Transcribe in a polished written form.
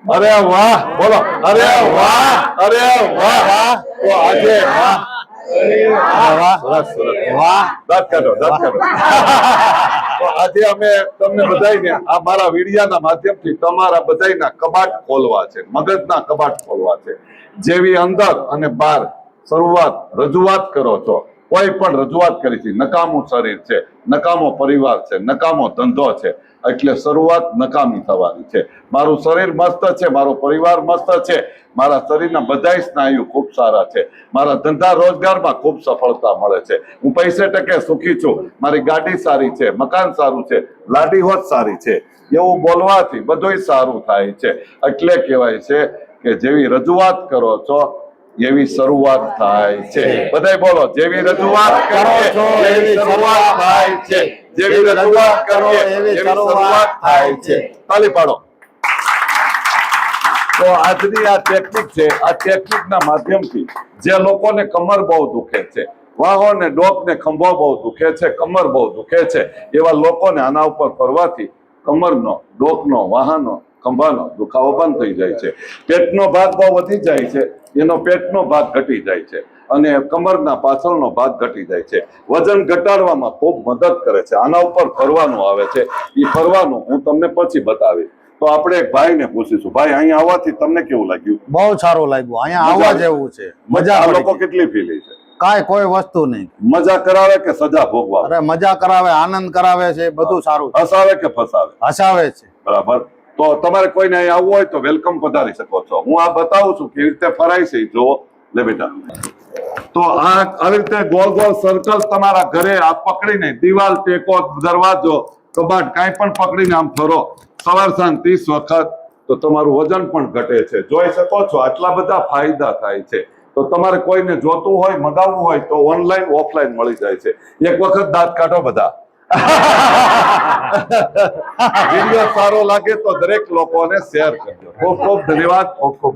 અરે વાહ બોલો અરે વાહ અરે વાહ તો આજે સરસ સરસ વાહ દાંત કાઢો તો આજે અમે તમને બધાને આ મારા વિડિયાના માધ્યમથી તમારા બધાના કબાટ ખોલવા છે, મગજના કબાટ ખોલવા છે. જેવી અંદર અને બહાર શરૂઆત રજૂઆત કરો છો, કોઈ પણ રજૂઆત કરી છે, નકામું શરીર છે, નકામો પરિવાર છે, નકામો ધંધો છે, એટલે શરૂઆત નકામી થવાની છે. મારું શરીર મસ્ત છે, મારો પરિવાર મસ્ત છે, મારા શરીરના બધાય સ્નાયુ ખૂબ સારા છે, મારા ધંધા રોજગારમાં ખૂબ સફળતા મળે છે, હું પૈસે ટકે સુખી છું, મારી ગાડી સારી છે, મકાન સારું છે, લાડી હોત સારી છે, એવું બોલવાથી બધુંય સારું થાય છે. એટલે કહેવાય છે કે જેવી રજૂઆત કરો છો એવી શરૂઆત થાય છે. બધાય બોલો જેવી રજૂઆત કરો છો એવી શરૂઆત થાય છે, જેવી રજૂઆત કરો એવી શરૂઆત થાય છે. તાળી પાડો. તો આજની આ ટેકનિક છે, આ ટેકનિકના માધ્યમથી જે લોકોને કમર બહુ દુખે છે, વાહો ને ડોક ને ખંભો બહુ દુખે છે, કમર બહુ દુખે છે, એવા લોકોને આના ઉપર ફરવાથી કમરનો, ડોકનો, વાહનો, ખંભાનો દુખાવો બંધ થઈ જાય છે. પેટનો ભાગ બહુ વધી જાય છે, એનો પેટનો ભાગ ઘટી જાય છે અને કમરના પાછળનો ભાગ ઘટી જાય છે. વજન ઘટાડવામાં ખૂબ મદદ કરે છે. આના ઉપર ફરવાનું આવે છે, એ ફરવાનું હું તમને પછી બતાવીશ. તો આપણે એક ભાઈને પૂછીશું. ભાઈ, અહીંયા આવવાથી તમને કેવું લાગ્યું? બહુ સારું લાગ્યું. અહીંયા આવવા જેવું છે. મજા આ લોકો કેટલી ફીલી છે? કાંઈ કોઈ વસ્તુ નહીં. મજા કરાવે કે સજા ભોગવા? અરે મજા કરાવે, આનંદ કરાવે છે, બધું સારું. હસાવે કે ફસાવે? હસાવે છે. બરાબર. તો તમારે કોઈને અહીંયા આવવું હોય તો વેલકમ પધારી શકો છો. હું આ બતાવું છું કેવી રીતે ફરાય છે. જો લે બેટા. તો આ આવી રીતે ગોળ ગોળ સર્કલ તમારા ઘરે આ પકડીને દિવાલ, ટેકો, દરવાજો, કબાટ કાંઈ પણ પકડીને આમ ફરો સવાર સાંજ 30 વખત, તો તમારું વજન પણ ઘટે છે. જોઈ શકો છો આટલા બધા ફાયદા થાય છે. તો તમારે કોઈને જોતું હોય, મગાવવું હોય તો ઓનલાઈન ઓફલાઈન મળી જાય છે. એક વખત દાંત કાઢો બધા. વિડીયો સારો લાગે તો દરેક લોકોને શેર કરજો. ખૂબ ખૂબ ધન્યવાદ. ખૂબ ખૂબ